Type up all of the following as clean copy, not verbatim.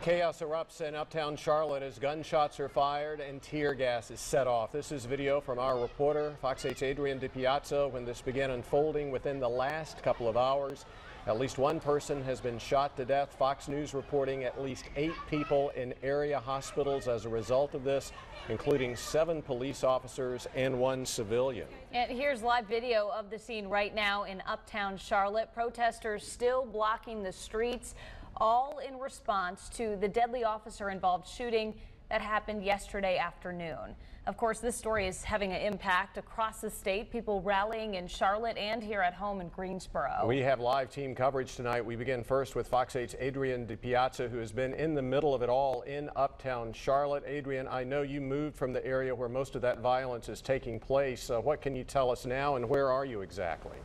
Chaos erupts in uptown Charlotte as gunshots are fired and tear gas is set off. This is video from our reporter, Fox 8's Adrian DiPiazza, when this began unfolding within the last couple of hours. At least one person has been shot to death. Fox News reporting at least 8 people in area hospitals as a result of this, including 7 police officers and 1 civilian. And here's live video of the scene right now in uptown Charlotte. Protesters still blocking the streets, all in response to the deadly officer-involved shooting that happened yesterday afternoon. Of course, this story is having an impact across the state, people rallying in Charlotte and here at home in Greensboro. We have live team coverage tonight. We begin first with Fox 8's Adrian DiPiazza, who has been in the middle of it all in uptown Charlotte. Adrian, I know you moved from the area where most of that violence is taking place. What can you tell us now, and where are you exactly?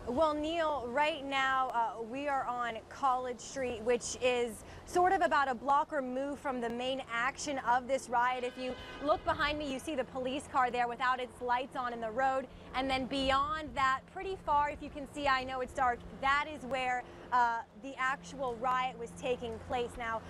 Well, Neil, right now we are on College Street, which is sort of about a block removed from the main action of this riot. If you look behind me, you see the police car there without its lights on in the road. And then beyond that, pretty far, if you can see, I know it's dark, that is where the actual riot was taking place. Now,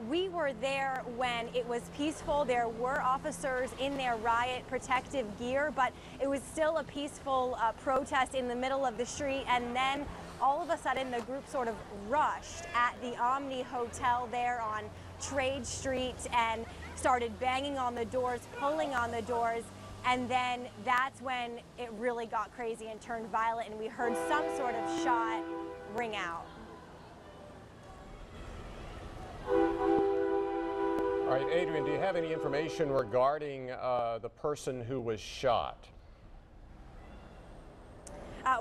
we were there when it was peaceful. There were officers in their riot protective gear, but it was still a peaceful protest in the middle of the street. And then all of a sudden the group sort of rushed at the Omni Hotel there on Trade Street and started banging on the doors, pulling on the doors. And then that's when it really got crazy and turned violent, and we heard some sort of shot ring out. All right, Adrian, do you have any information regarding the person who was shot?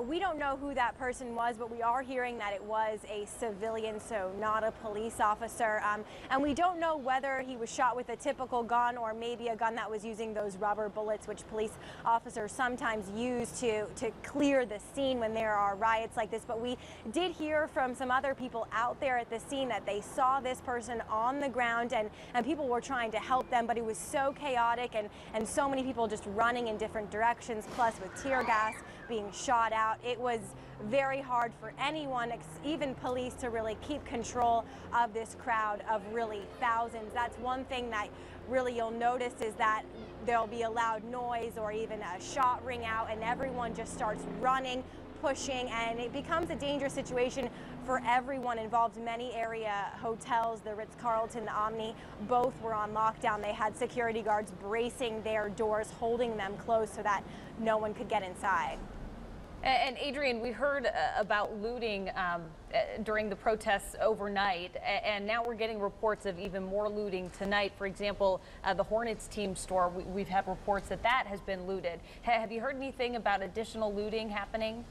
We don't know who that person was, but we are hearing that it was a civilian, so not a police officer. And we don't know whether he was shot with a typical gun or maybe a gun that was using those rubber bullets, which police officers sometimes use to clear the scene when there are riots like this. But we did hear from some other people out there at the scene that they saw this person on the ground and people were trying to help them, but it was so chaotic and so many people just running in different directions, plus with tear gas being shot out. It was very hard for anyone, even police, to really keep control of this crowd of really thousands. That's one thing that really you'll notice, is that there'll be a loud noise or even a shot ring out and everyone just starts running, pushing, and it becomes a dangerous situation for everyone involved. Many area hotels, the Ritz-Carlton, the Omni, both were on lockdown. They had security guards bracing their doors, holding them closed so that no one could get inside. And Adrian, we heard about looting during the protests overnight, and now we're getting reports of even more looting tonight. For example, the Hornets team store, we've had reports that has been looted. Have you heard anything about additional looting happening?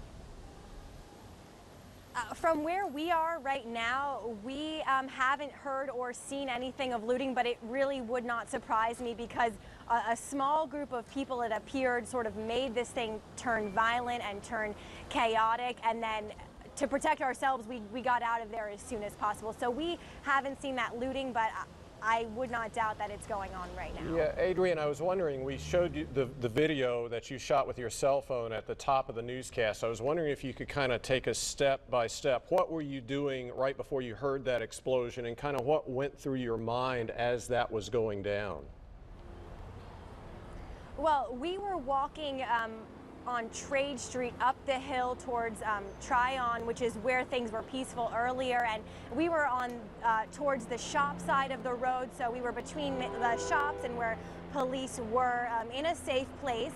From where we are right now, we haven't heard or seen anything of looting, but it really would not surprise me because a small group of people, it appeared, sort of made this thing turn violent and turn chaotic, and then to protect ourselves, we got out of there as soon as possible. So we haven't seen that looting, but I would not doubt that it's going on right now. Yeah, Adrian, I was wondering, we showed you the video that you shot with your cell phone at the top of the newscast. I was wondering if you could kind of take us step by step. What were you doing right before you heard that explosion, and kind of what went through your mind as that was going down? Well, we were walking on Trade Street up the hill towards Tryon, which is where things were peaceful earlier, and we were on towards the shop side of the road, so we were between the shops and where police were, in a safe place.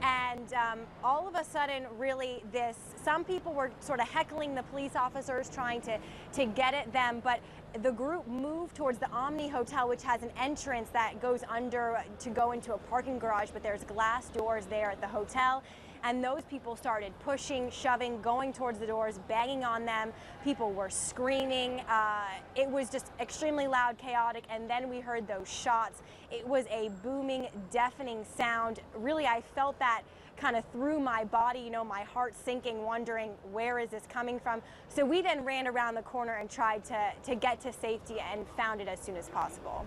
And all of a sudden, really, some people were sort of heckling the police officers, trying to get at them, but the group moved towards the Omni Hotel, which has an entrance that goes under to go into a parking garage, but there's glass doors there at the hotel. And those people started pushing, shoving, going towards the doors, banging on them. People were screaming. It was just extremely loud, chaotic, and then we heard those shots. It was a booming, deafening sound. Really, I felt that kind of through my body, you know, my heart sinking, wondering where is this coming from. So we then ran around the corner and tried to get to safety and found it as soon as possible.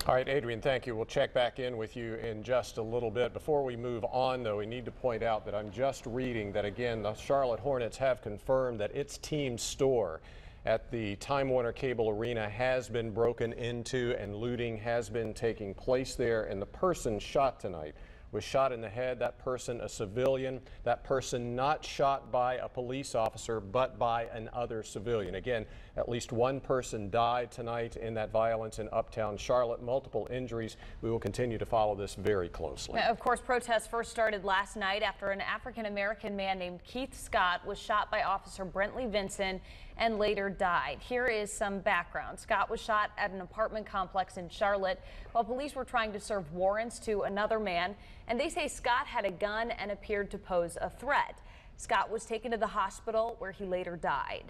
All right, Adrian, thank you. We'll check back in with you in just a little bit. Before we move on, though, we need to point out that I'm just reading that, again, the Charlotte Hornets have confirmed that its team store at the Time Warner Cable Arena has been broken into and looting has been taking place there, and the person shot tonight was shot in the head. That person a civilian. That person not shot by a police officer but by another civilian. Again, at least one person died tonight in that violence in uptown Charlotte. Multiple injuries. We will continue to follow this very closely. Now, of course, protests first started last night after an African-American man named Keith Scott was shot by Officer Brentley Vinson and later died. Here is some background. Scott was shot at an apartment complex in Charlotte while police were trying to serve warrants to another man, and they say Scott had a gun and appeared to pose a threat. Scott was taken to the hospital where he later died.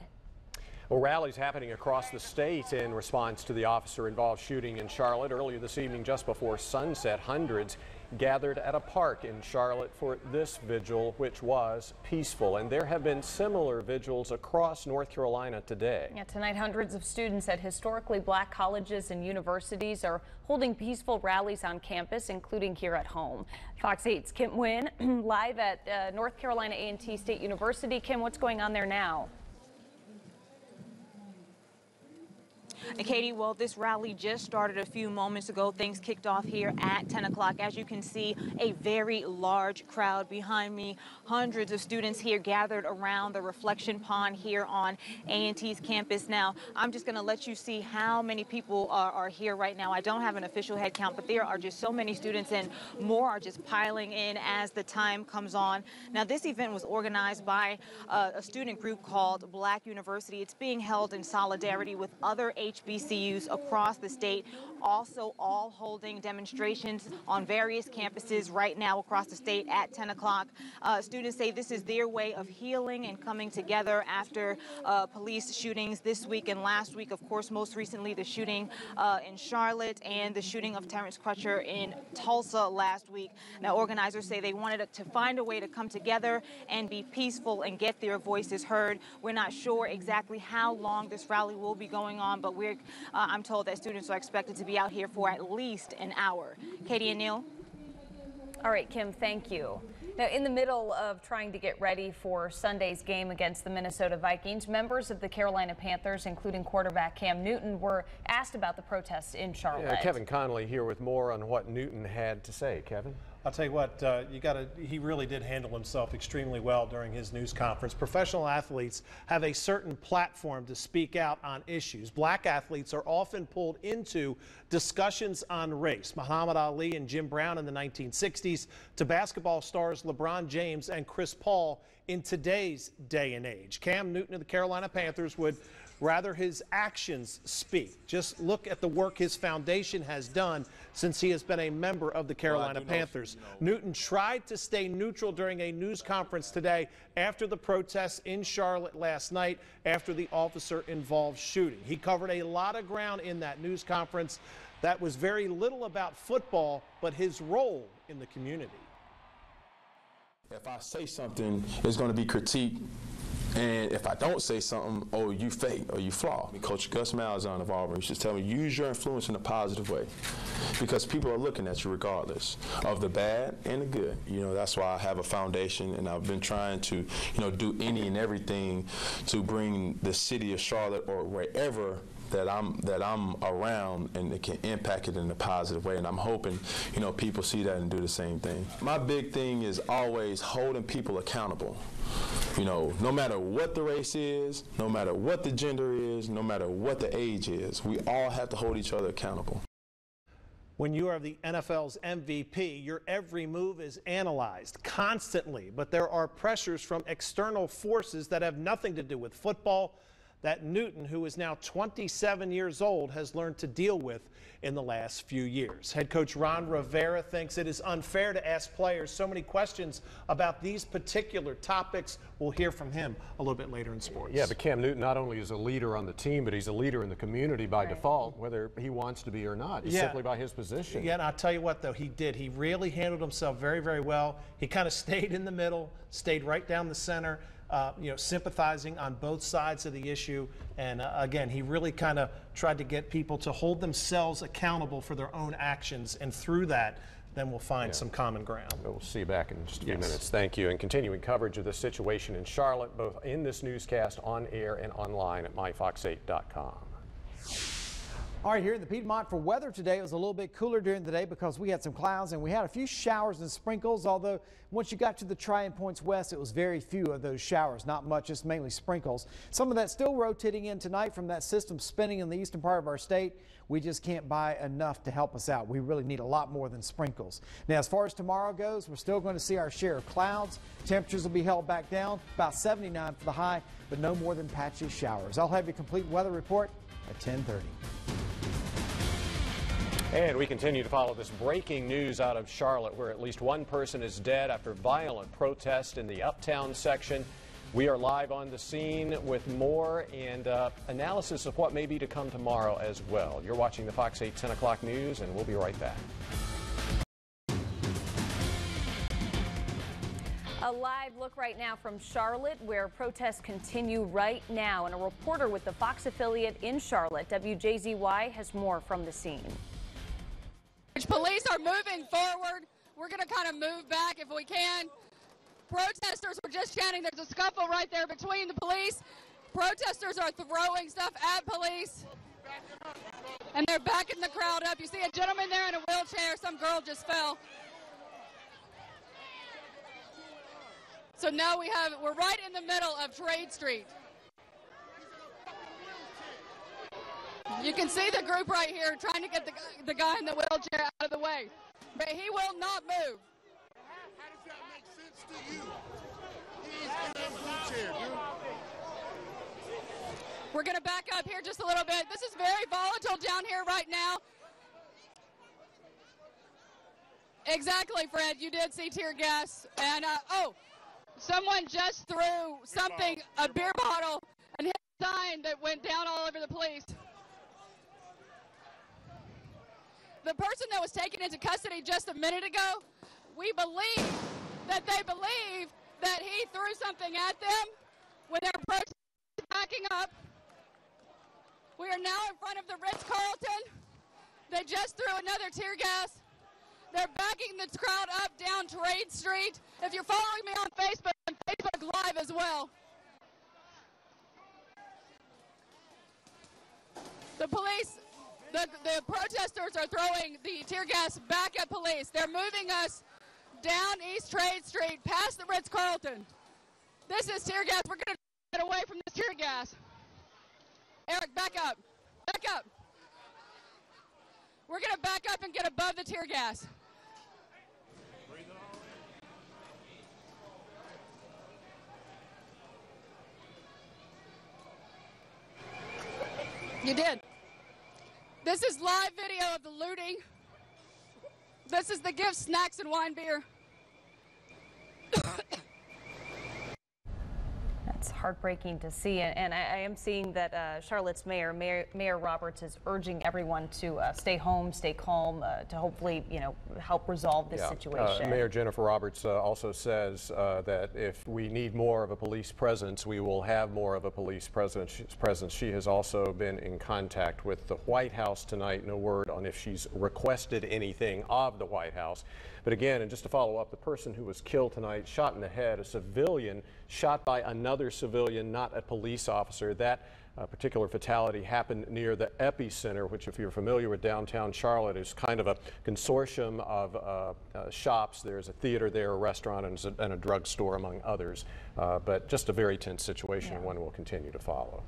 Well, rallies happening across the state in response to the officer-involved shooting in Charlotte. Earlier this evening, just before sunset, hundreds gathered at a park in Charlotte for this vigil, which was peaceful. And there have been similar vigils across North Carolina today. Yeah, tonight, hundreds of students at historically black colleges and universities are holding peaceful rallies on campus, including here at home. Fox 8's Kim Wynn live at North Carolina A&T State University. Kim, what's going on there now? And Katie, well, this rally just started a few moments ago. Things kicked off here at 10 o'clock. As you can see, a very large crowd behind me. Hundreds of students here gathered around the reflection pond here on A&T's campus. Now, I'm just going to let you see how many people are here right now. I don't have an official head count, but there are just so many students, and more are just piling in as the time comes on. Now, this event was organized by a student group called Black University. It's being held in solidarity with other HBCUs across the state, also all holding demonstrations on various campuses right now across the state at 10 o'clock. Students say this is their way of healing and coming together after police shootings this week and last week. Of course, most recently the shooting in Charlotte and the shooting of Terrence Crutcher in Tulsa last week. Now, organizers say they wanted to find a way to come together and be peaceful and get their voices heard. We're not sure exactly how long this rally will be going on, but I'm told that students are expected to be out here for at least an hour. Katie and Neil. All right, Kim, thank you. Now, in the middle of trying to get ready for Sunday's game against the Minnesota Vikings, members of the Carolina Panthers, including quarterback Cam Newton, were asked about the protests in Charlotte. Yeah, Kevin Connolly here with more on what Newton had to say. Kevin? I'll tell you what, he really did handle himself extremely well during his news conference. Professional athletes have a certain platform to speak out on issues. Black athletes are often pulled into discussions on race. Muhammad Ali and Jim Brown in the 1960s to basketball stars LeBron James and Chris Paul in today's day and age. Cam Newton of the Carolina Panthers would rather his actions speak. Just look at the work his foundation has done since he has been a member of the Carolina Panthers. Newton tried to stay neutral during a news conference today after the protests in Charlotte last night after the officer-involved shooting. He covered a lot of ground in that news conference that was very little about football, but his role in the community. If I say something, it's going to be critiqued. And if I don't say something, oh, you fake or you flaw. Coach Gus Malzahn of Auburn used to tell me, use your influence in a positive way, because people are looking at you regardless of the bad and the good. You know, that's why I have a foundation, and I've been trying to, you know, do any and everything to bring the city of Charlotte or wherever that I'm around, and it can impact it in a positive way. And I'm hoping, you know, people see that and do the same thing. My big thing is always holding people accountable. You know, no matter what the race is, no matter what the gender is, no matter what the age is, we all have to hold each other accountable. When you are the NFL's MVP, your every move is analyzed constantly, but there are pressures from external forces that have nothing to do with football that Newton, who is now 27 years old, has learned to deal with in the last few years. Head coach Ron Rivera thinks it is unfair to ask players so many questions about these particular topics. We'll hear from him a little bit later in sports. Yeah, but Cam Newton not only is a leader on the team, but he's a leader in the community by default, whether he wants to be or not. It's simply by his position. Yeah, and I'll tell you what, though, he did. He really handled himself very, very well. He kind of stayed in the middle, stayed right down the center. You know, sympathizing on both sides of the issue. And again, he really kind of tried to get people to hold themselves accountable for their own actions. And through that, then we'll find some common ground. We'll see you back in just a few minutes. Thank you. And continuing coverage of the situation in Charlotte, both in this newscast on air and online at myfox8.com. All right, here in the Piedmont for weather today, it was a little bit cooler during the day because we had some clouds and we had a few showers and sprinkles, although once you got to the Tri-M points west, it was very few of those showers, not much, just mainly sprinkles. Some of that still rotating in tonight from that system spinning in the eastern part of our state. We just can't buy enough to help us out. We really need a lot more than sprinkles. Now, as far as tomorrow goes, we're still going to see our share of clouds. Temperatures will be held back down, about 79 for the high, but no more than patchy showers. I'll have your complete weather report at 10:30. And we continue to follow this breaking news out of Charlotte, where at least one person is dead after violent protest in the Uptown section. We are live on the scene with more and analysis of what may be to come tomorrow as well. You're watching the Fox 8 10 o'clock news, and we'll be right back. A live look right now from Charlotte, where protests continue right now. And a reporter with the Fox affiliate in Charlotte, WJZY, has more from the scene. Police are moving forward. We're going to kind of move back if we can. Protesters were just chanting. There's a scuffle right there between the police. Protesters are throwing stuff at police, and they're backing the crowd up. You see a gentleman there in a wheelchair. Some girl just fell. So now we're right in the middle of Trade Street. You can see the group right here trying to get the guy in the wheelchair out of the way, but he will not move. How does that make sense to you? He's in a wheelchair, dude. We're going to back up here just a little bit. This is very volatile down here right now. Exactly, Fred. You did see tear gas. And, someone just threw something, a beer bottle, and hit a sign that went down all over the police. The person that was taken into custody just a minute ago, we believe that they believe that he threw something at them when they're protesting, backing up. We are now in front of the Ritz-Carlton. They just threw another tear gas. They're backing the crowd up down Trade Street. If you're following me on Facebook, and Facebook Live as well. The police, the protesters are throwing the tear gas back at police. They're moving us down East Trade Street past the Ritz-Carlton. This is tear gas. We're going to get away from this tear gas. Eric, back up. Back up. We're going to back up and get above the tear gas. You did. This is live video of the looting. This is the gift, snacks, and wine beer. That's heartbreaking to see, and I am seeing that Charlotte's Mayor Roberts is urging everyone to stay home, stay calm, to hopefully, help resolve this situation. Mayor Jennifer Roberts also says that if we need more of a police presence, we will have more of a police presence. She has also been in contact with the White House tonight. No word on if she's requested anything of the White House. But again, and just to follow up, the person who was killed tonight, shot in the head, a civilian shot by another civilian, not a police officer. That particular fatality happened near the epicenter, which, if you're familiar with downtown Charlotte, is kind of a consortium of shops. There's a theater there, a restaurant, and a drugstore, among others. But just a very tense situation, and one we'll continue to follow.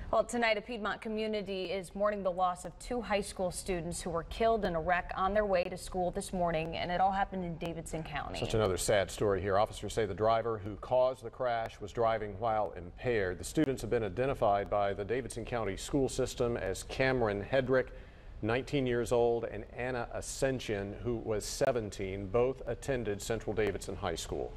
Well, tonight a Piedmont community is mourning the loss of 2 high school students who were killed in a wreck on their way to school this morning, and it all happened in Davidson County. Such another sad story here. Officers say the driver who caused the crash was driving while impaired. The students have been identified by the Davidson County school system as Cameron Hedrick, 19 years old, and Anna Ascension, who was 17. Both attended Central Davidson High School.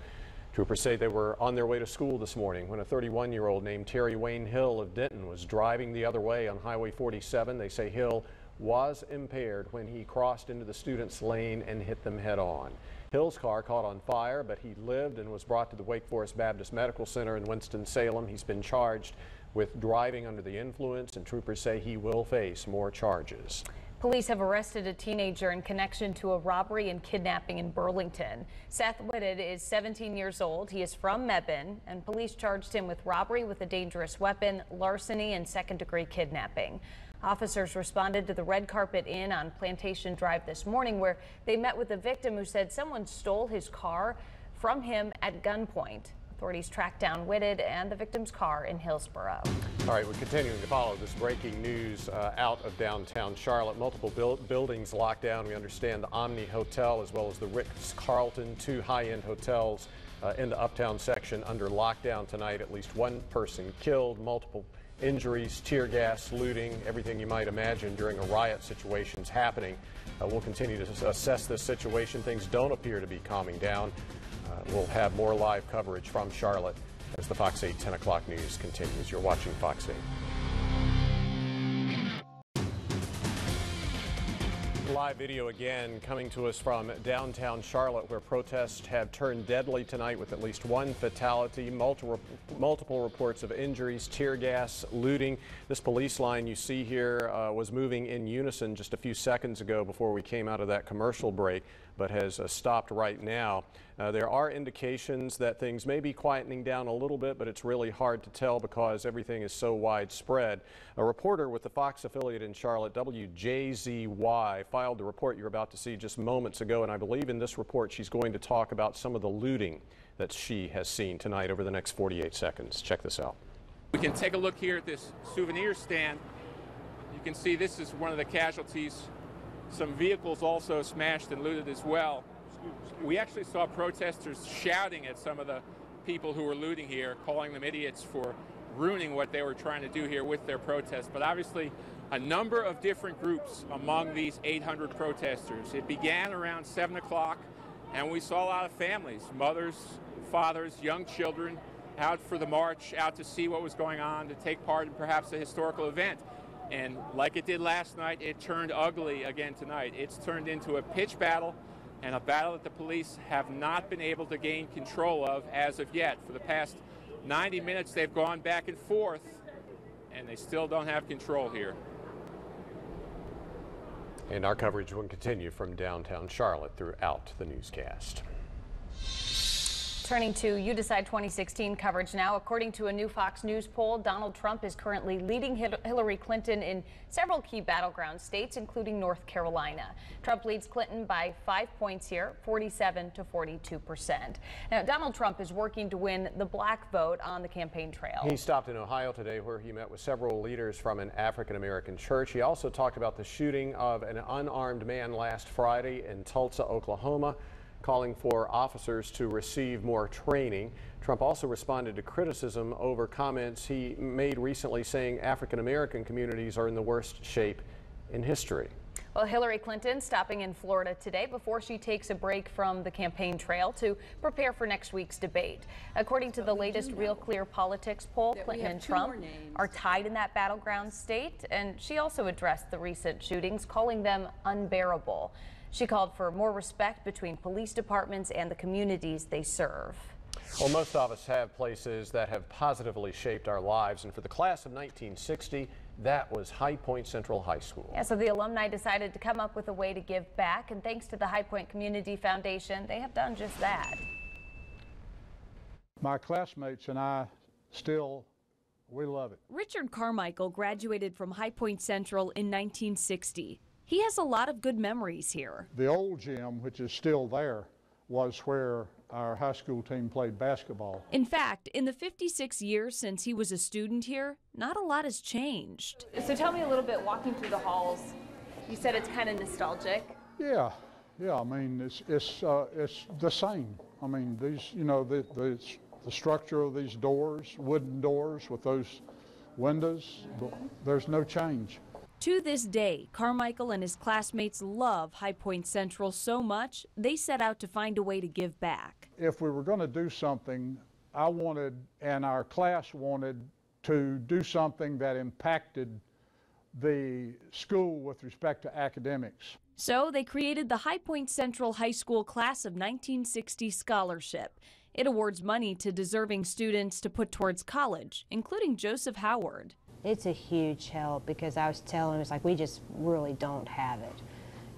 Troopers say they were on their way to school this morning when a 31-year-old named Terry Wayne Hill of Denton was driving the other way on Highway 47. They say Hill was impaired when he crossed into the students' lane and hit them head-on. Hill's car caught on fire, but he lived and was brought to the Wake Forest Baptist Medical Center in Winston-Salem. He's been charged with driving under the influence, and troopers say he will face more charges. Police have arrested a teenager in connection to a robbery and kidnapping in Burlington. Seth Whitted is 17 years old. He is from Mebane, and police charged him with robbery with a dangerous weapon, larceny, and second-degree kidnapping. Officers responded to the Red Carpet Inn on Plantation Drive this morning, where they met with a victim who said someone stole his car from him at gunpoint. Authorities tracked down Whitted and the victim's car in Hillsborough. All right, we're continuing to follow this breaking news out of downtown Charlotte. Multiple buildings locked down. We understand the Omni Hotel as well as the Ritz-Carlton, two high-end hotels in the uptown section under lockdown tonight. At least one person killed, multiple injuries, tear gas, looting, everything you might imagine during a riot situation's happening. We'll continue to assess this situation. Things don't appear to be calming down. We'll have more live coverage from Charlotte as the Fox 8 10 o'clock news continues. You're watching Fox 8. Live video again coming to us from downtown Charlotte, where protests have turned deadly tonight with at least one fatality, multiple reports of injuries, tear gas, looting. This police line you see here was moving in unison just a few seconds ago before we came out of that commercial break, but has stopped right now. There are indications that things may be quietening down a little bit, but it's really hard to tell because everything is so widespread. A reporter with the Fox affiliate in Charlotte, WJZY, filed the report you're about to see just moments ago, and I believe in this report she's going to talk about some of the looting that she has seen tonight over the next 48 seconds. Check this out. We can take a look here at this souvenir stand. You can see this is one of the casualties. Some vehicles also smashed and looted as well. We actually saw protesters shouting at some of the people who were looting here, calling them idiots for ruining what they were trying to do here with their protest. But obviously, a number of different groups among these 800 protesters. It began around 7 o'clock, and we saw a lot of families, mothers, fathers, young children, out for the march, out to see what was going on, to take part in perhaps a historical event. And like it did last night, it turned ugly again tonight. It's turned into a pitched battle, and a battle that the police have not been able to gain control of as of yet. For the past 90 minutes, they've gone back and forth, and they still don't have control here. And our coverage will continue from downtown Charlotte throughout the newscast. Turning to You Decide 2016 coverage now. According to a new Fox News poll, Donald Trump is currently leading Hillary Clinton in several key battleground states, including North Carolina. Trump leads Clinton by 5 points here, 47 to 42%. Now, Donald Trump is working to win the black vote on the campaign trail. He stopped in Ohio today, where he met with several leaders from an African-American church. He also talked about the shooting of an unarmed man last Friday in Tulsa, Oklahoma, calling for officers to receive more training. Trump also responded to criticism over comments he made recently, saying African-American communities are in the worst shape in history. Well, Hillary Clinton stopping in Florida today before she takes a break from the campaign trail to prepare for next week's debate. According to the latest Real Clear Politics poll, Clinton and Trump are tied in that battleground state, and she also addressed the recent shootings, calling them unbearable. She called for more respect between police departments and the communities they serve. Well, most of us have places that have positively shaped our lives, and for the class of 1960, that was High Point Central High School. Yeah, so the alumni decided to come up with a way to give back, and thanks to the High Point Community Foundation, they have done just that. My classmates and I we love it. Richard Carmichael graduated from High Point Central in 1960. He has a lot of good memories here. The old gym, which is still there, was where our high school team played basketball. In fact, in the 56 years since he was a student here, not a lot has changed. So tell me a little bit, walking through the halls, you said it's kind of nostalgic. Yeah, I mean, it's the same. I mean, these, you know, the structure of these doors, wooden doors with those windows, there's no change. To this day, Carmichael and his classmates love High Point Central so much, they set out to find a way to give back. If we were going to do something, I wanted, and our class wanted, to do something that impacted the school with respect to academics. So they created the High Point Central High School Class of 1960 Scholarship. It awards money to deserving students to put towards college, including Joseph Howard. It's a huge help because I was telling him, it's like we just really don't have it.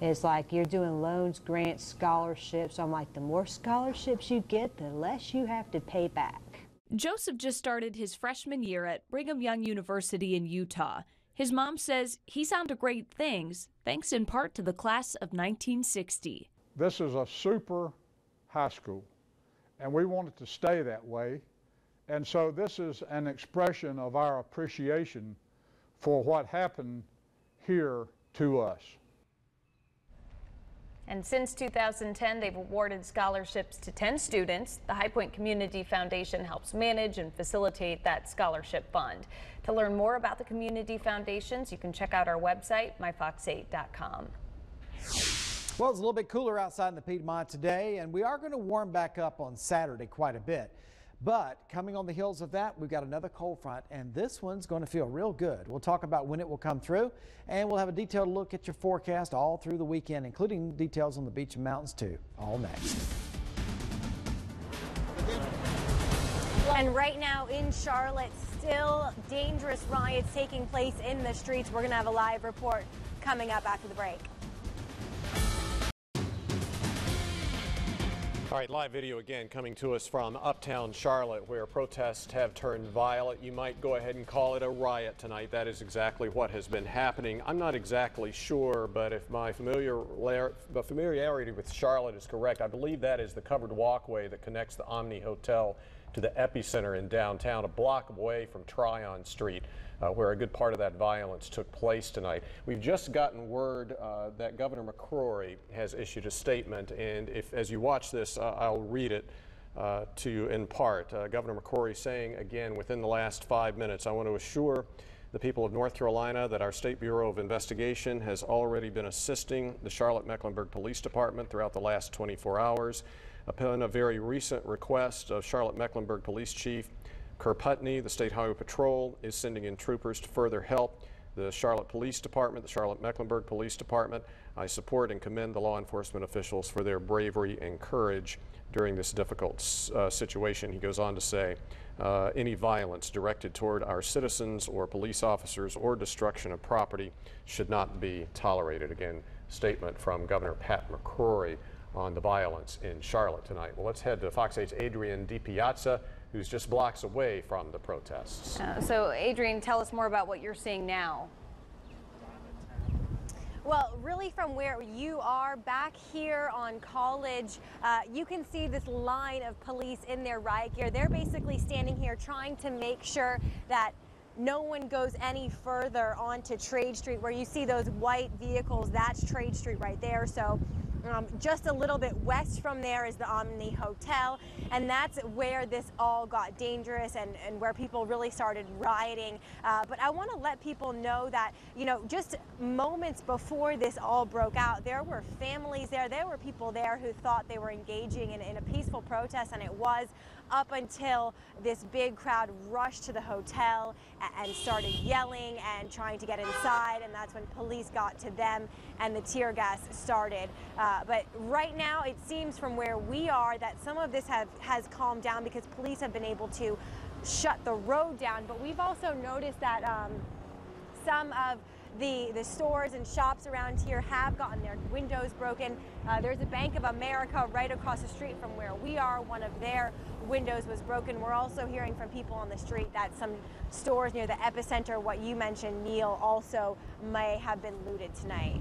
It's like you're doing loans, grants, scholarships. I'm like, the more scholarships you get, the less you have to pay back. Joseph just started his freshman year at Brigham Young University in Utah. His mom says he's on to great things, thanks in part to the class of 1960. This is a super high school, and we want it to stay that way. And so this is an expression of our appreciation for what happened here to us. And since 2010, they've awarded scholarships to 10 students. The High Point Community Foundation helps manage and facilitate that scholarship fund. To learn more about the community foundations, you can check out our website, myfox8.com. Well, it's a little bit cooler outside in the Piedmont today, and we are going to warm back up on Saturday quite a bit. But coming on the heels of that, we've got another cold front, and this one's going to feel real good. We'll talk about when it will come through, and we'll have a detailed look at your forecast all through the weekend, including details on the beach and mountains too. All next. And right now in Charlotte, still dangerous riots taking place in the streets. We're going to have a live report coming up after the break. All right, live video again coming to us from uptown Charlotte, where protests have turned violent. You might go ahead and call it a riot tonight. That is exactly what has been happening. I'm not exactly sure, but if my familiarity with Charlotte is correct, I believe that is the covered walkway that connects the Omni Hotel to the epicenter in downtown, a block away from Tryon Street, where a good part of that violence took place tonight. We've just gotten word that Governor McCrory has issued a statement, and as you watch this, I'll read it to you in part. Governor McCrory saying again, within the last 5 minutes, I want to assure the people of North Carolina that our State Bureau of Investigation has already been assisting the Charlotte-Mecklenburg Police Department throughout the last 24 hours. Upon a very recent request of Charlotte-Mecklenburg Police Chief Kerr Putney, the State Highway Patrol is sending in troopers to further help the Charlotte Police Department, the Charlotte-Mecklenburg Police Department. I support and commend the law enforcement officials for their bravery and courage during this difficult situation. He goes on to say, any violence directed toward our citizens or police officers or destruction of property should not be tolerated. Again, statement from Governor Pat McCrory on the violence in Charlotte tonight. Well, let's head to Fox 8's Adrian DiPiazza, who's just blocks away from the protests. So, Adrian, tell us more about what you're seeing now. Well, really from where you are back here on College, you can see this line of police in their riot gear. They're basically standing here trying to make sure that no one goes any further onto Trade Street, where you see those white vehicles. That's Trade Street right there. So just a little bit west from there is the Omni Hotel, and that's where this all got dangerous and where people really started rioting. But I want to let people know that, you know, just moments before this all broke out, there were families there. There were people there who thought they were engaging in a peaceful protest, and it was, up until this big crowd rushed to the hotel and started yelling and trying to get inside, and that's when police got to them and the tear gas started. But right now it seems from where we are that some of this has calmed down because police have been able to shut the road down. But we've also noticed that some of the stores and shops around here have gotten their windows broken. There's a Bank of America right across the street from where we are. One of their windows was broken. We're also hearing from people on the street that some stores near the epicenter, what you mentioned, Neil, also may have been looted tonight.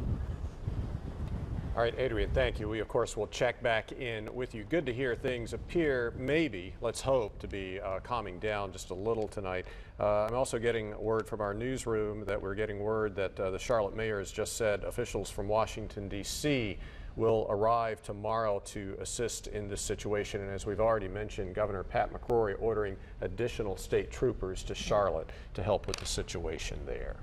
All right, Adrian, thank you. We, of course, will check back in with you. Good to hear things appear, maybe, let's hope, to be calming down just a little tonight. I'm also getting word from our newsroom that we're getting word that the Charlotte mayor has just said officials from Washington, D.C. will arrive tomorrow to assist in this situation. And as we've already mentioned, Governor Pat McCrory ordering additional state troopers to Charlotte to help with the situation there.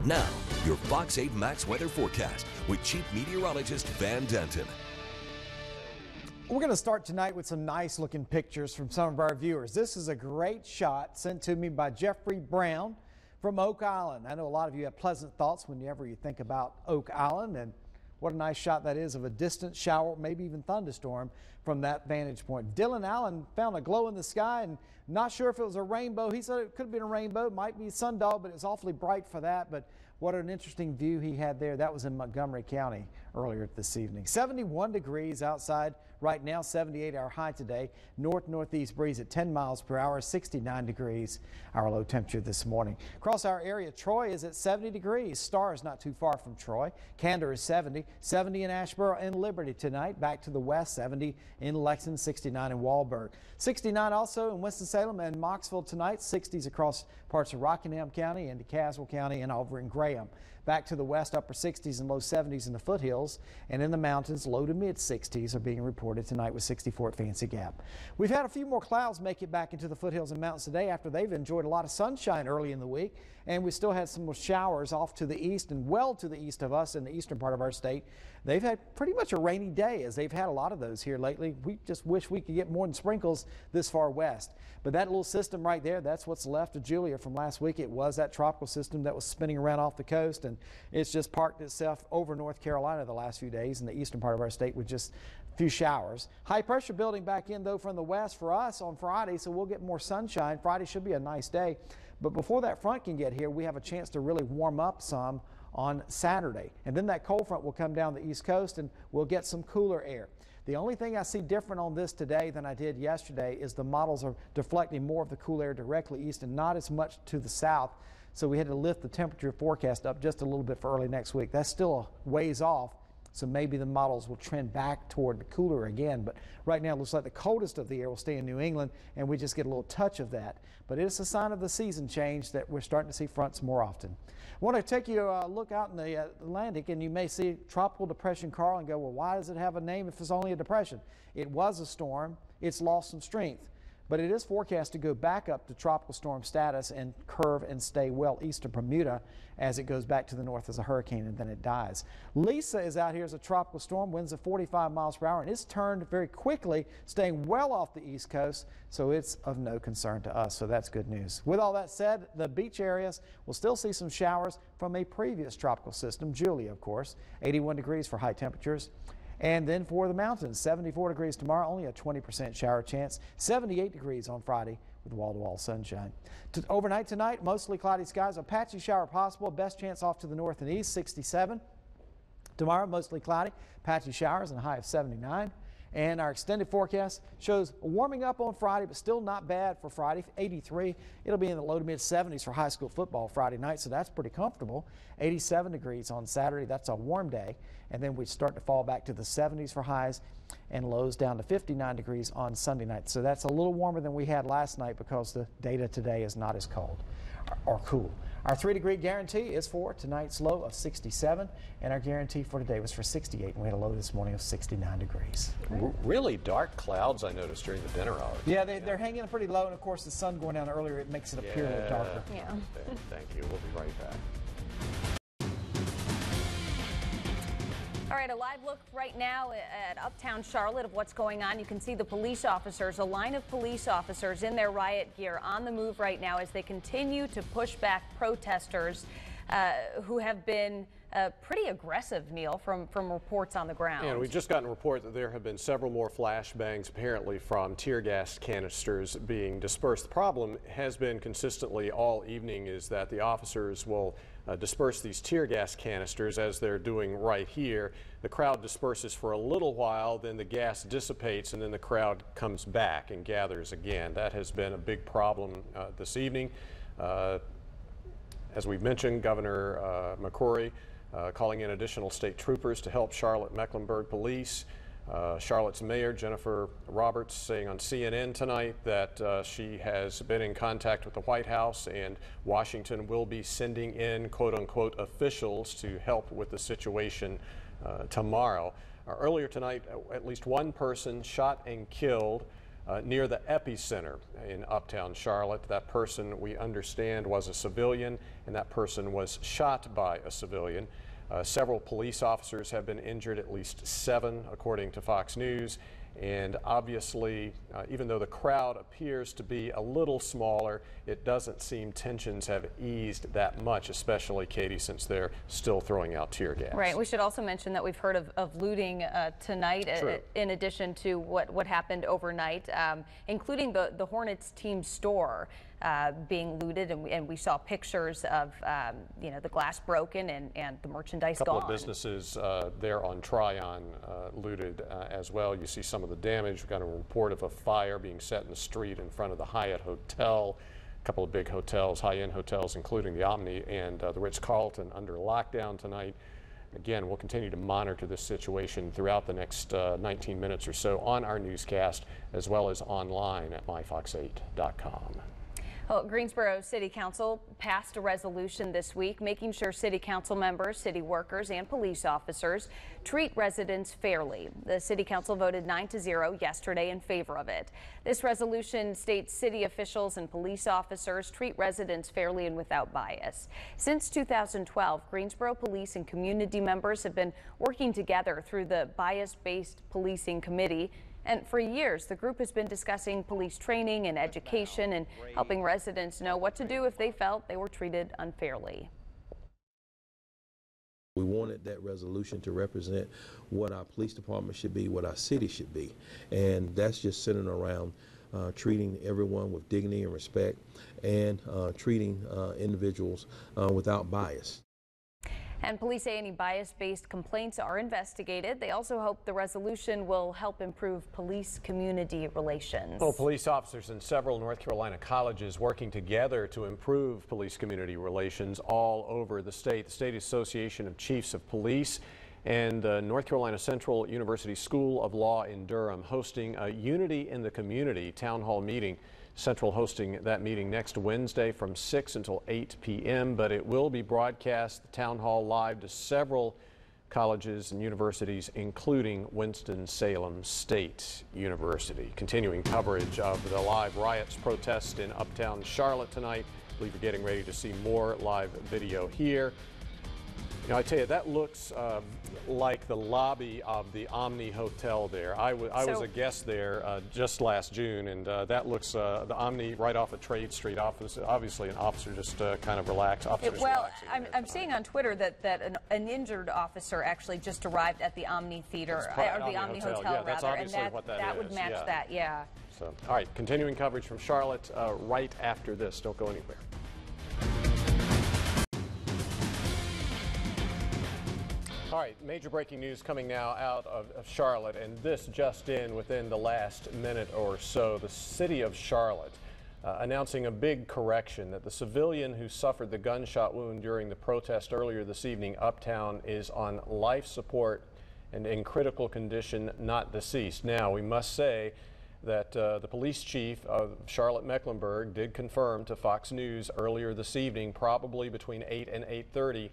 Now, your Fox 8 Max weather forecast with Chief Meteorologist Van Denton. We're going to start tonight with some nice looking pictures from some of our viewers. This is a great shot sent to me by Jeffrey Brown from Oak Island. I know a lot of you have pleasant thoughts whenever you think about Oak Island, and what a nice shot that is of a distant shower, maybe even thunderstorm from that vantage point. Dylan Allen found a glow in the sky, and not sure if it was a rainbow. He said it could have been a rainbow, it might be sundial, but it's awfully bright for that. But what an interesting view he had there. That was in Montgomery County earlier this evening. 71 degrees outside right now, 78 our high today. Northeast breeze at 10 miles per hour, 69 degrees our low temperature this morning. Across our area, Troy is at 70 degrees. Star is not too far from Troy. Candor is 70 in Asheboro and Liberty tonight. Back to the west, 70 in Lexington, 69 in Walburg. 69 also in Winston-Salem and Moxville tonight. 60s across parts of Rockingham County into Caswell County and over in Graham. Back to the west, upper 60s and low 70s in the foothills, and in the mountains, low to mid 60s are being reported tonight with 64 at Fancy Gap. We've had a few more clouds make it back into the foothills and mountains today after they've enjoyed a lot of sunshine early in the week, and we still had some more showers off to the east and well to the east of us in the eastern part of our state. They've had pretty much a rainy day, as they've had a lot of those here lately. We just wish we could get more than sprinkles this far west. But that little system right there, that's what's left of Julia from last week. It was that tropical system that was spinning around off the coast, and it's just parked itself over North Carolina the last few days in the eastern part of our state with just a few showers. High pressure building back in, though, from the west for us on Friday, so we'll get more sunshine. Friday should be a nice day. But before that front can get here, we have a chance to really warm up some on Saturday. And then that cold front will come down the east coast and we'll get some cooler air. The only thing I see different on this today than I did yesterday is the models are deflecting more of the cool air directly east and not as much to the south. So we had to lift the temperature forecast up just a little bit for early next week. That's still a ways off. So maybe the models will trend back toward the cooler again. But right now it looks like the coldest of the air will stay in New England, and we just get a little touch of that. But it's a sign of the season change that we're starting to see fronts more often. I want to take you a look out in the Atlantic, and you may see Tropical Depression Carl and go, well, why does it have a name if it's only a depression? It was a storm. It's lost some strength. But it is forecast to go back up to tropical storm status and curve and stay well east of Bermuda as it goes back to the north as a hurricane and then it dies. Lisa is out here as a tropical storm, winds of 45 miles per hour, and it's turned very quickly, staying well off the east coast, so it's of no concern to us, so that's good news. With all that said, the beach areas will still see some showers from a previous tropical system, Julia, of course, 81 degrees for high temperatures. And then for the mountains, 74 degrees tomorrow, only a 20% shower chance, 78 degrees on Friday with wall-to-wall sunshine. Overnight tonight, mostly cloudy skies, a patchy shower possible, best chance off to the north and east, 67. Tomorrow, mostly cloudy, patchy showers and a high of 79. And our extended forecast shows warming up on Friday, but still not bad for Friday, 83. It'll be in the low to mid 70s for high school football Friday night, so that's pretty comfortable. 87 degrees on Saturday, that's a warm day. And then we start to fall back to the 70s for highs and lows down to 59 degrees on Sunday night. So that's a little warmer than we had last night because the data today is not as cold or cool. Our 3-degree guarantee is for tonight's low of 67, and our guarantee for today was for 68, and we had a low this morning of 69 degrees. Really dark clouds I noticed during the dinner hour. Yeah, they're hanging pretty low, and of course the sun going down earlier, it makes it appear a little darker. Yeah. Thank you. We'll be right back. All right, a live look right now at uptown Charlotte of what's going on. You can see the police officers, a line of police officers in their riot gear on the move right now as they continue to push back protesters who have been pretty aggressive, Neil, from reports on the ground. And we've just gotten a report that there have been several more flashbangs, apparently from tear gas canisters being dispersed. The problem has been consistently all evening is that the officers will disperse these tear gas canisters as they're doing right here. The crowd disperses for a little while, then the gas dissipates, and then the crowd comes back and gathers again. That has been a big problem this evening. As we've mentioned, Governor McCrory calling in additional state troopers to help Charlotte-Mecklenburg police. Charlotte's mayor, Jennifer Roberts, saying on CNN tonight that she has been in contact with the White House and Washington will be sending in quote-unquote officials to help with the situation tomorrow. Earlier tonight, at least one person shot and killed near the epicenter in uptown Charlotte. That person, we understand, was a civilian, and that person was shot by a civilian. Several police officers have been injured, at least 7, according to Fox News. And obviously, even though the crowd appears to be a little smaller, it doesn't seem tensions have eased that much, especially, Katie, since they're still throwing out tear gas. Right. We should also mention that we've heard of looting tonight, in addition to what happened overnight, including the Hornets team store being looted, and we saw pictures of the glass broken and the merchandise gone. A couple of businesses there on Tryon looted as well. You see some of the damage. We've got a report of a fire being set in the street in front of the Hyatt Hotel. A couple of big hotels, high-end hotels, including the Omni and the Ritz-Carlton, under lockdown tonight. Again, we'll continue to monitor this situation throughout the next 19 minutes or so on our newscast, as well as online at myfox8.com. Well, Greensboro City Council passed a resolution this week making sure city council members, city workers, and police officers treat residents fairly. The city council voted 9-0 yesterday in favor of it. This resolution states city officials and police officers treat residents fairly and without bias. Since 2012, Greensboro police and community members have been working together through the Bias-Based Policing Committee. And for years, the group has been discussing police training and education and helping residents know what to do if they felt they were treated unfairly. We wanted that resolution to represent what our police department should be, what our city should be. And that's just centered around treating everyone with dignity and respect, and treating individuals without bias. And police say any bias-based complaints are investigated. They also hope the resolution will help improve police-community relations. Well, police officers in several North Carolina colleges working together to improve police-community relations all over the state. The State Association of Chiefs of Police and the North Carolina Central University School of Law in Durham hosting a Unity in the Community town hall meeting. Central hosting that meeting next Wednesday from 6 until 8 p.m., but it will be broadcast, the town hall, live to several colleges and universities, including Winston-Salem State University. Continuing coverage of the live riots, protests in uptown Charlotte tonight. I believe you're getting ready to see more live video here. You know, I tell you, that looks like the lobby of the Omni Hotel there. I was a guest there just last June, and that looks the Omni right off of Trade Street. Obviously, an officer just kind of relaxed. I'm seeing on Twitter that an injured officer actually just arrived at the Omni Theater, or the Omni Hotel yeah, rather, that's obviously and what that that is. would match that, yeah. So, all right, continuing coverage from Charlotte right after this. Don't go anywhere. All right, major breaking news coming now out of Charlotte, and this just in within the last minute or so. The city of Charlotte announcing a big correction that the civilian who suffered the gunshot wound during the protest earlier this evening uptown is on life support and in critical condition, not deceased. Now, we must say that the police chief of Charlotte-Mecklenburg did confirm to Fox News earlier this evening, probably between 8 and 8:30,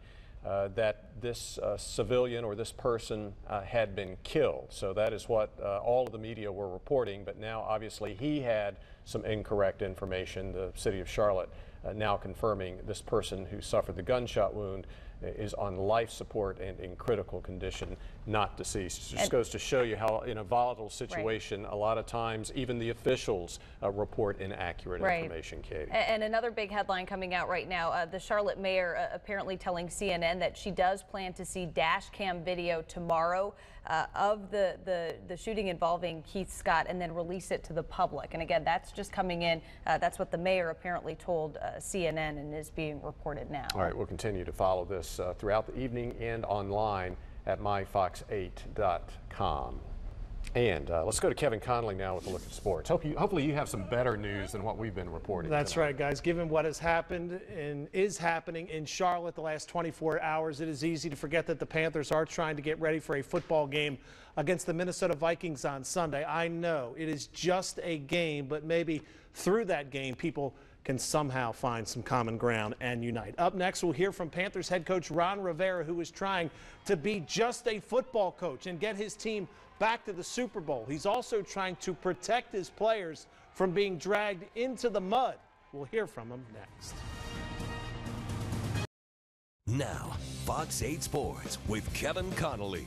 that this civilian or this person had been killed. So that is what all of the media were reporting, but now obviously he had some incorrect information. The city of Charlotte now confirming this person who suffered the gunshot wound is on life support and in critical condition, not deceased. It just goes to show you how in a volatile situation, a lot of times even the officials report inaccurate information, Katie. And another big headline coming out right now, the Charlotte mayor apparently telling CNN that she does plan to see dash cam video tomorrow of the shooting involving Keith Scott and then release it to the public. And again, that's just coming in. That's what the mayor apparently told CNN and is being reported now. All right, we'll continue to follow this throughout the evening and online at myfox8.com. And let's go to Kevin Connolly now with a look at sports. Hopefully you have some better news than what we've been reporting. That's tonight. right, guys. Given what has happened and is happening in Charlotte the last 24 hours, it is easy to forget that the Panthers are trying to get ready for a football game against the Minnesota Vikings on Sunday. I know it is just a game, but maybe through that game, people can somehow find some common ground and unite. Up next, we'll hear from Panthers head coach Ron Rivera, who is trying to be just a football coach and get his team back to the Super Bowl. He's also trying to protect his players from being dragged into the mud. We'll hear from him next. Now, Fox 8 Sports with Kevin Connolly.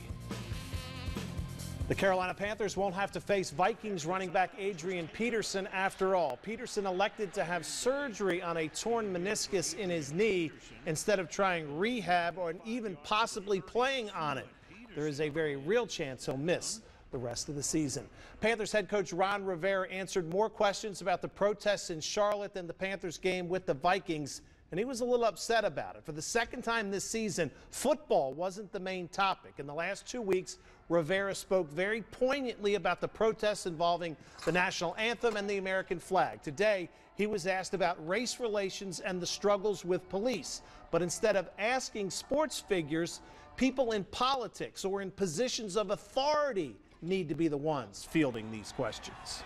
The Carolina Panthers won't have to face Vikings running back Adrian Peterson after all. Peterson elected to have surgery on a torn meniscus in his knee instead of trying rehab or even possibly playing on it. There is a very real chance he'll miss the rest of the season. Panthers head coach Ron Rivera answered more questions about the protests in Charlotte than the Panthers game with the Vikings, and he was a little upset about it. For the second time this season, football wasn't the main topic. In the last 2 weeks, Rivera spoke very poignantly about the protests involving the national anthem and the American flag. Today, he was asked about race relations and the struggles with police. But instead of asking sports figures, people in politics or in positions of authority need to be the ones fielding these questions.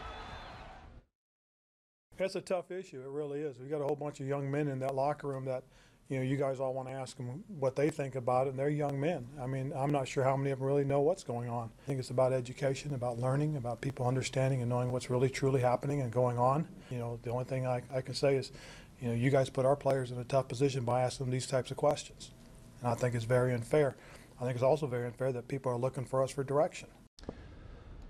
It's a tough issue. It really is. We've got a whole bunch of young men in that locker room that, you know, you guys all want to ask them what they think about it, and they're young men. I mean, I'm not sure how many of them really know what's going on. I think it's about education, about learning, about people understanding and knowing what's really truly happening and going on. You know, the only thing I can say is, you know, you guys put our players in a tough position by asking them these types of questions. And I think it's very unfair. I think it's also very unfair that people are looking for us for direction.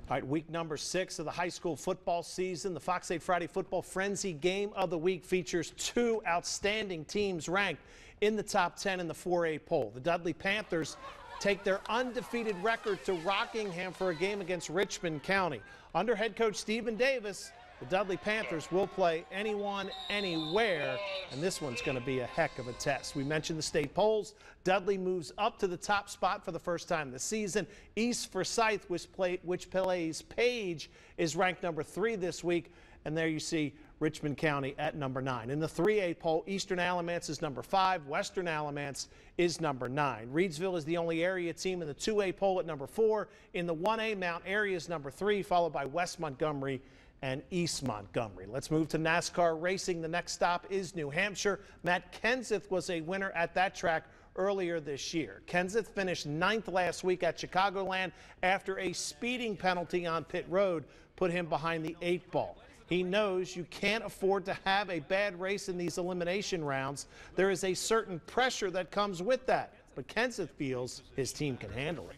All right, week number 6 of the high school football season. The Fox 8 Friday Football Frenzy Game of the Week features 2 outstanding teams ranked in the top 10 in the 4A poll. The Dudley Panthers take their undefeated record to Rockingham for a game against Richmond County. Under head coach Stephen Davis, the Dudley Panthers will play anyone, anywhere, and this one's going to be a heck of a test. We mentioned the state polls. Dudley moves up to the top spot for the first time this season. East Forsyth, which plays Page, is ranked number 3 this week, and there you see Richmond County at number 9. In the 3A poll, Eastern Alamance is number 5, Western Alamance is number 9. Reidsville is the only area team in the 2A poll at number 4. In the 1A, Mount Airy is number 3, followed by West Montgomery and East Montgomery. Let's move to NASCAR racing. The next stop is New Hampshire. Matt Kenseth was a winner at that track earlier this year. Kenseth finished 9th last week at Chicagoland after a speeding penalty on pit road put him behind the 8 ball. He knows you can't afford to have a bad race in these elimination rounds. There is a certain pressure that comes with that, but Kenseth feels his team can handle it.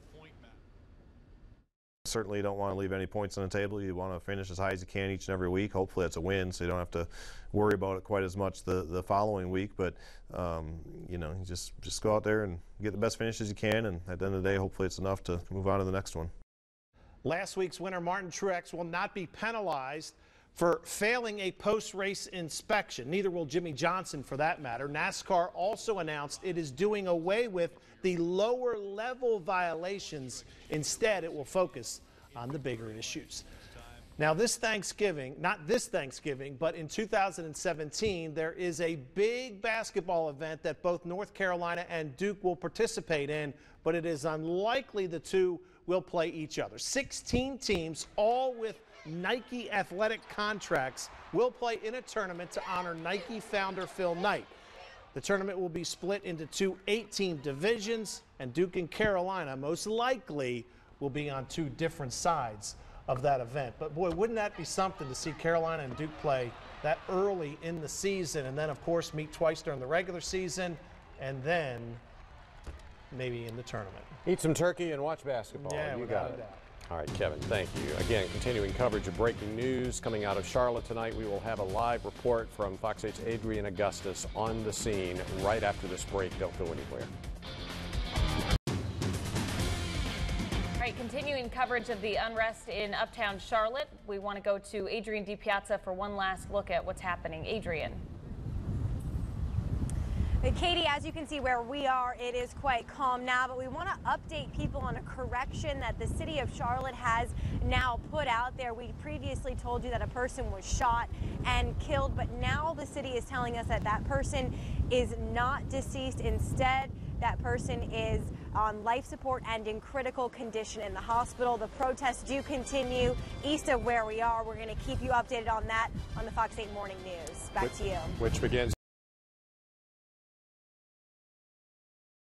Certainly don't want to leave any points on the table. You want to finish as high as you can each and every week. Hopefully that's a win, so you don't have to worry about it quite as much the following week. But you know, just go out there and get the best finishes you can, and at the end of the day, hopefully it's enough to move on to the next one. Last week's winner, Martin Truex, will not be penalized for failing a post-race inspection. Neither will Jimmy Johnson, for that matter. NASCAR also announced it is doing away with the lower-level violations. Instead, it will focus on the bigger issues. Now, this Thanksgiving, not this Thanksgiving, but in 2017, there is a big basketball event that both North Carolina and Duke will participate in, but it is unlikely the two will play each other. 16 teams, all with Nike athletic contracts, will play in a tournament to honor Nike founder Phil Knight. The tournament will be split into 2 8-team divisions, and Duke and Carolina most likely will be on 2 different sides of that event. But boy, wouldn't that be something to see Carolina and Duke play that early in the season, and then of course meet twice during the regular season, and then maybe in the tournament. Eat some turkey and watch basketball. Yeah, you got it. Doubt. All right, Kevin, thank you. Again, continuing coverage of breaking news coming out of Charlotte tonight. We will have a live report from Fox 8's Adrian Augustus on the scene right after this break. Don't go anywhere. All right, continuing coverage of the unrest in uptown Charlotte. We want to go to Adrian DiPiazza for one last look at what's happening. Adrian. Katie, as you can see where we are, it is quite calm now, but we want to update people on a correction that the city of Charlotte has now put out there. We previously told you that a person was shot and killed, but now the city is telling us that that person is not deceased. Instead, that person is on life support and in critical condition in the hospital. The protests do continue east of where we are. We're going to keep you updated on that on the Fox 8 Morning News. Back to you. Which begins